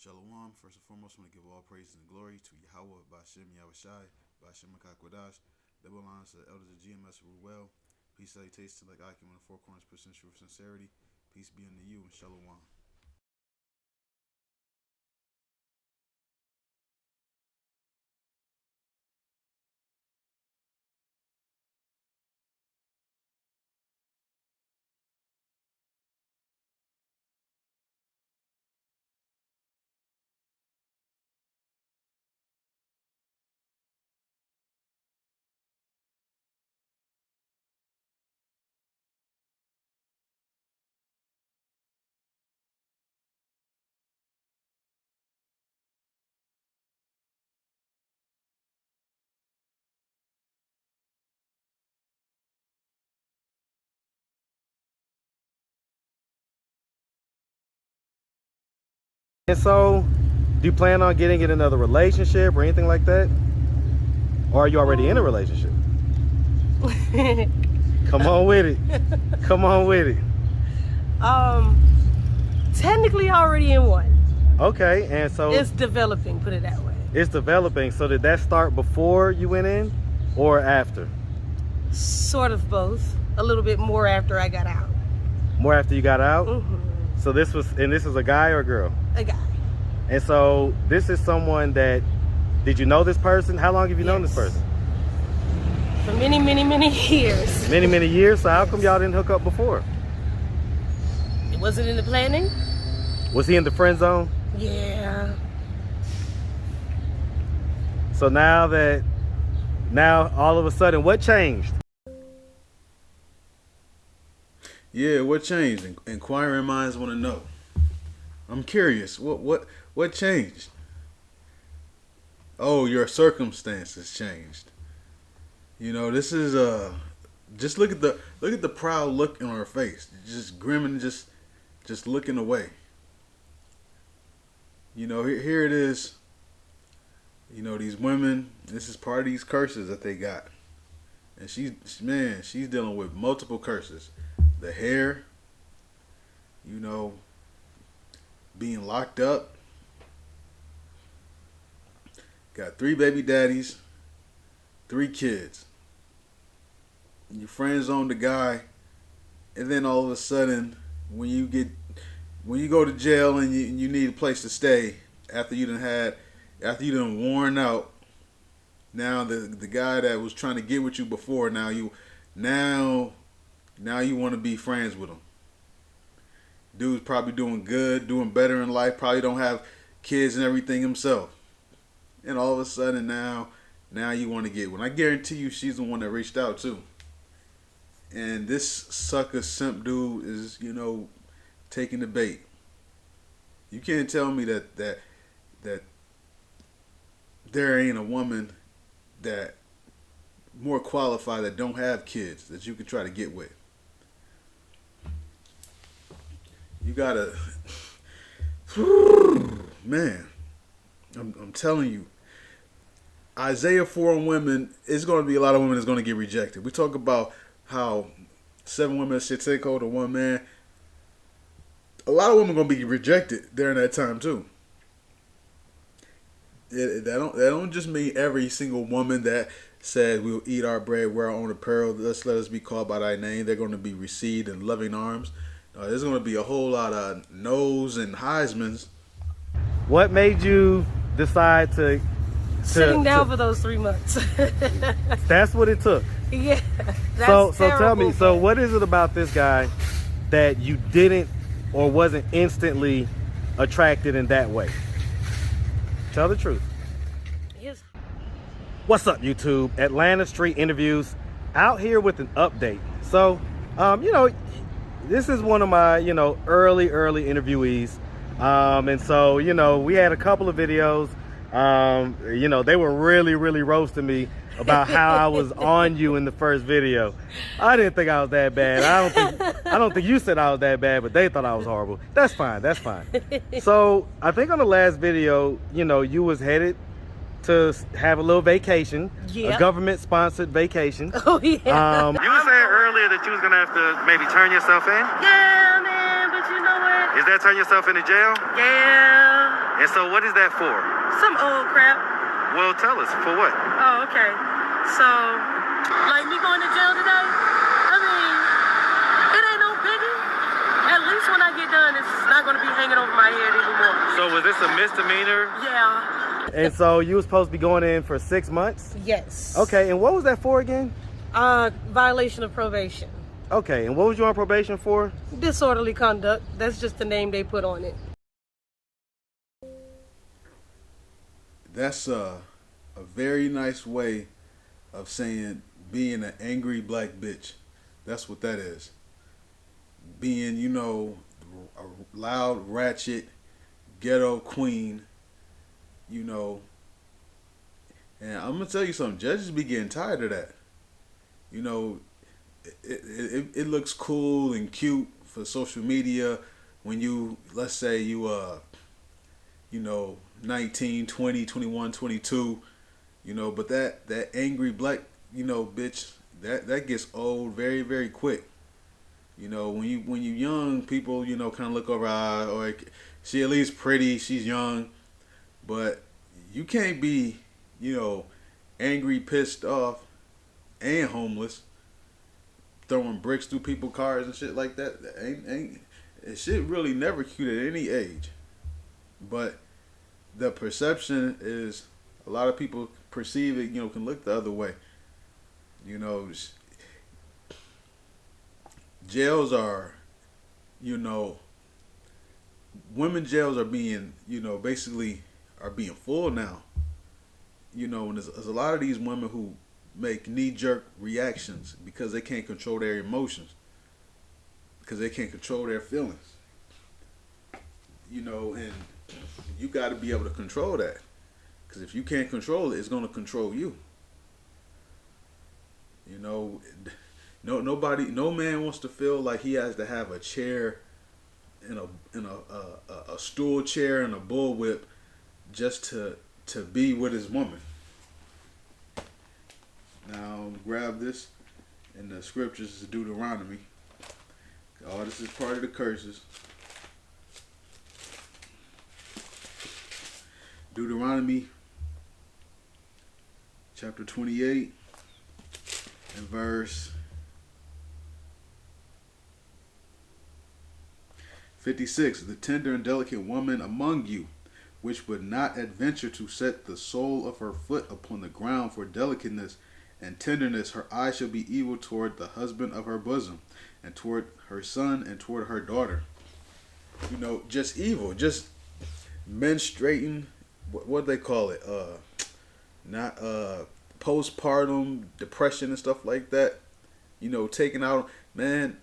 Shalom. First and foremost, I want to give all praise and glory to Yahweh, Bashem Yahushai, Bashem Makakwadash. Double lines to the elders of GMS rule well. Peace, salutations to like Akim in the four corners, percent truth, sincerity. Peace be unto you and Shalom. And so, do you plan on getting in another relationship or anything like that? Or are you already in a relationship? Come on with it. Come on with it. Technically already in one. Okay, and so It's developing, put it that way. it's developing. So did that start before you went in or after? Sort of both. A little bit more after I got out. More after you got out? Mm-hmm. So this is a guy or a girl? A guy. And so this is someone that, did you know this person? How long have you known this Yes. person? For many, many, many years. Many, many years. So how come y'all didn't hook up before? It wasn't in the planning? Was he in the friend zone? Yeah. So now all of a sudden, what changed? Yeah, what changed? Inquiring minds want to know. I'm curious. What changed? Oh, your circumstances changed. You know, this is just look at the proud look on her face. Just grim and just looking away. You know, here it is. You know, these women, this is part of these curses that they got. And she's dealing with multiple curses. The hair, you know, being locked up. Got 3 baby daddies, 3 kids. You friend zone the guy, and then all of a sudden, when you go to jail and you need a place to stay after you done worn out. Now the guy that was trying to get with you before, now you want to be friends with him. Dude's probably doing good, doing better in life, probably don't have kids and everything himself. And all of a sudden now you want to get one. I guarantee you she's the one that reached out too. And this sucker simp dude is, you know, taking the bait. You can't tell me that there ain't a woman that more qualified that don't have kids that you could try to get with. You gotta, man, I'm telling you, Isaiah 4 on women, it's going to be a lot of women that's going to get rejected. We talk about how 7 women should take hold of 1 man. A lot of women are going to be rejected during that time too. That don't just mean every single woman that said we'll eat our bread, wear our own apparel, let us be called by thy name. They're going to be received in loving arms. There's going to be a whole lot of no's and Heismans. What made you decide to Sitting down for those 3 months. That's what it took. Yeah. So tell me, so what is it about this guy that you didn't or wasn't instantly attracted in that way? Tell the truth. Yes. What's up, YouTube? Atlanta Street Interviews out here with an update. So, you know, this is one of my, you know, early interviewees. And so, you know, we had a couple of videos. You know, they were really roasting me about how I was on you in the first video. I didn't think I was that bad. I don't think you said I was that bad, but they thought I was horrible. That's fine. So I think on the last video, you know, you was headed to have a little vacation, a government-sponsored vacation. Oh yeah. You were saying earlier that you was gonna have to maybe turn yourself in. Yeah, man, but you know what? Is that turn yourself into jail? Yeah. And so what is that for? Some old crap. Well, tell us, for what? Oh, okay. So, like me going to jail today, I mean, it ain't no biggie. At least when I get done, it's not going to be hanging over my head anymore. So was this a misdemeanor? Yeah. And so you were supposed to be going in for 6 months? Yes. Okay, and what was that for again? Violation of probation. Okay, and what was you on probation for? Disorderly conduct. That's just the name they put on it. That's a very nice way of saying being an angry black bitch. That's what that is. Being, you know, a loud, ratchet, ghetto queen, you know. And I'm going to tell you something. Judges be getting tired of that. You know, it looks cool and cute for social media when you, let's say you, you know, 19, 20, 21, 22, you know, but that angry black, you know, bitch, that gets old very, very quick. You know, when you young, people, you know, kind of look over, or she at least pretty, she's young, but you can't be, you know, angry, pissed off, and homeless, throwing bricks through people's cars and shit like that. Shit really never cute at any age. But the perception is, a lot of people perceive it, you know, can look the other way. You know, jails are, you know, women jails are being, you know, basically are being full now. You know, and there's a lot of these women who make knee-jerk reactions because they can't control their emotions, because they can't control their feelings. You know, and you got to be able to control that, because if you can't control it, it's going to control you. You know, no man wants to feel like he has to have a chair and a stool chair and a bullwhip just to be with his woman. Now grab this in the scriptures, is Deuteronomy. All this is part of the curses. Deuteronomy chapter 28 and verse 56. The tender and delicate woman among you, which would not adventure to set the sole of her foot upon the ground for delicateness and tenderness, her eye shall be evil toward the husband of her bosom, and toward her son, and toward her daughter. You know, just evil, just menstruating, what do they call it? Not postpartum depression and stuff like that. You know, taking out, man,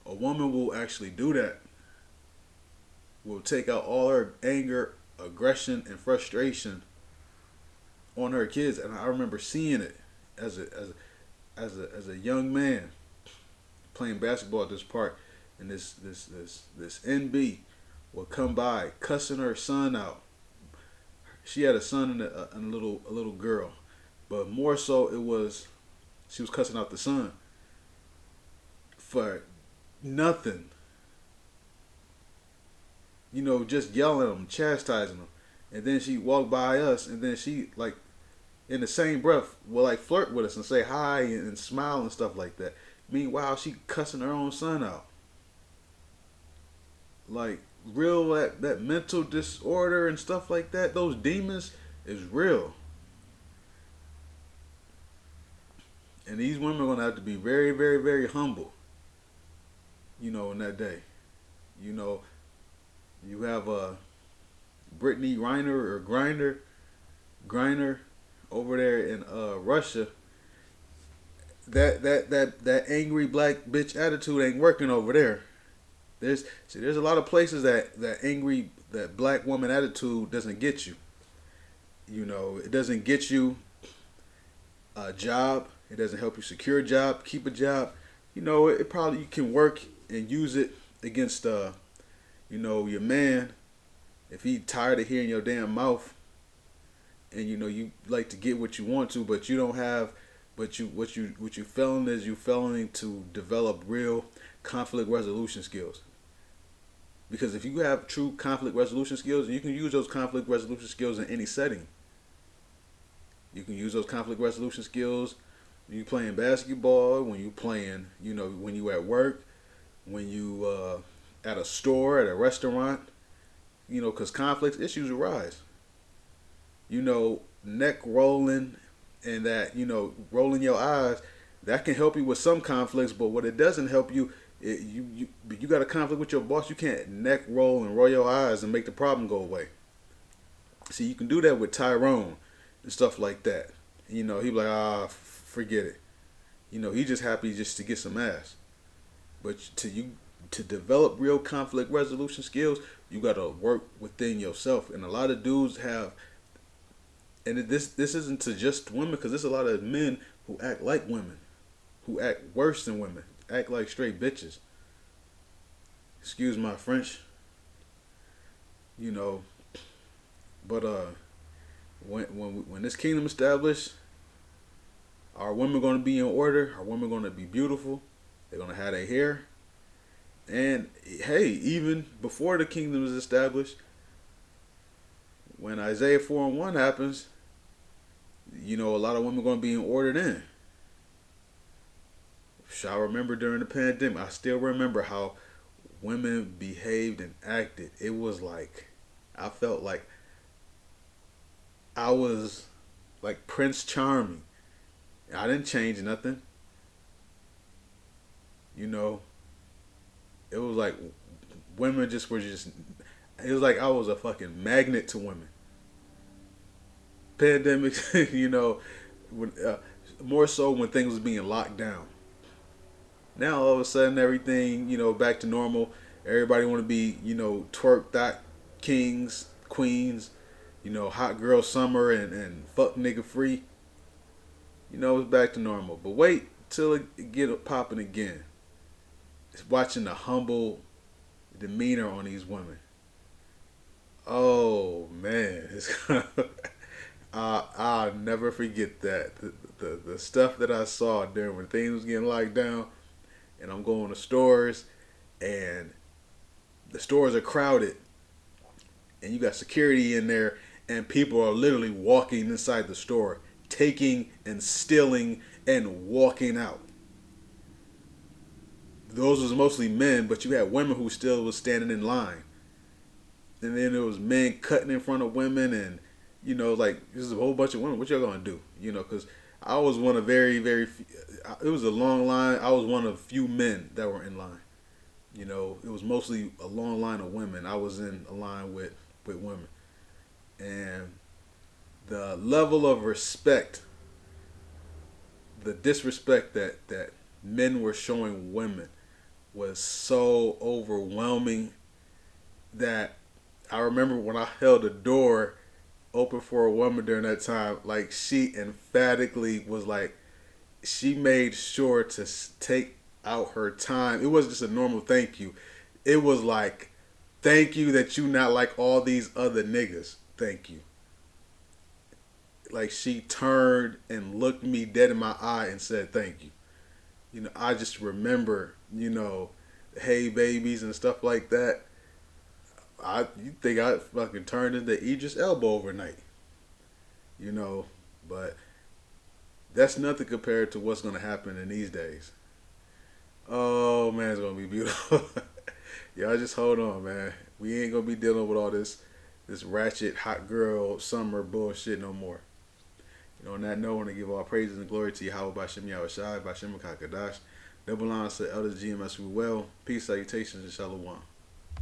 a woman will actually do that. Will take out all her anger, aggression, and frustration on her kids. And I remember seeing it as a young man playing basketball at this park, and this NB would come by cussing her son out. She had a son and a little girl, but more so it was she was cussing out the son for nothing. You know, just yelling at him, chastising him. And then she walked by us, and then she, like, in the same breath, will, like, flirt with us and say hi and smile and stuff like that. Meanwhile, she cussing her own son out. Like, real, that mental disorder and stuff like that, those demons is real. And these women are going to have to be very, very, very humble, you know, in that day. You know, you have Brittany Griner over there in Russia. That angry black bitch attitude ain't working over there. There's a lot of places that black woman attitude doesn't get you. You know, it doesn't get you a job. It doesn't help you secure a job, keep a job. You know, it probably, you can work and use it against you know, your man, if he tired of hearing your damn mouth, and you know you like to get what you want to, but you don't have, but what you failing is you failing to develop real conflict resolution skills. Because if you have true conflict resolution skills, you can use those conflict resolution skills in any setting. You can use those conflict resolution skills when you playing basketball, when you playing, when you at work, when you at a store, at a restaurant, because conflict issues arise. Neck rolling and that, rolling your eyes, that can help you with some conflicts, but what it doesn't help you, you got a conflict with your boss, you can't neck roll and roll your eyes and make the problem go away. See, you can do that with Tyrone and stuff like that. He be like, forget it. He just happy just to get some ass. But to develop real conflict resolution skills, you got to work within yourself. And a lot of dudes have, and this isn't to just women, because there's a lot of men who act like women, who act worse than women, act like straight bitches. Excuse my French. But when this kingdom established, our women going to be in order. Our women going to be beautiful. They're going to have their hair. And hey, even before the kingdom is established, when Isaiah 4:1 happens, a lot of women are going to be in order then. I remember during the pandemic, I still remember how women behaved and acted. It was like, I felt like I was like Prince Charming. I didn't change nothing. It was like women it was like I was a fucking magnet to women. Pandemic, when, more so when things was being locked down. Now all of a sudden everything, back to normal. Everybody want to be, twerk dot kings, queens, hot girl summer and fuck nigga free. It's back to normal. But wait till it get popping again. It's watching the humble demeanor on these women. Oh man, I'll never forget that. The stuff that I saw during when things was getting locked down, and I'm going to stores, and the stores are crowded, and you got security in there, and people are literally walking inside the store, taking and stealing and walking out. Those was mostly men, but you had women who still was standing in line. And then there was men cutting in front of women, and like this is a whole bunch of women. What y'all gonna do? Because I was one of very, very few, it was a long line. I was one of few men that were in line. It was mostly a long line of women. I was in a line with women. And the level of respect, the disrespect that men were showing women was so overwhelming that I remember when I held the door open for a woman during that time, like she emphatically was like, she made sure to take out her time. It wasn't just a normal thank you. It was like, thank you that you not like all these other niggas. Thank you. Like she turned and looked me dead in my eye and said thank you. I just remember, hey babies and stuff like that. You think I fucking turned into Idris Elba overnight. But that's nothing compared to what's going to happen in these days. Oh man, it's going to be beautiful. Y'all just hold on, man. We ain't going to be dealing with all this ratchet hot girl summer bullshit no more. On that note, I want to give all praises and glory to Yahweh Bashem Yahushai, Bashem Kakadash. Double lines to Elders GMS we well. Peace, salutations, and shalom.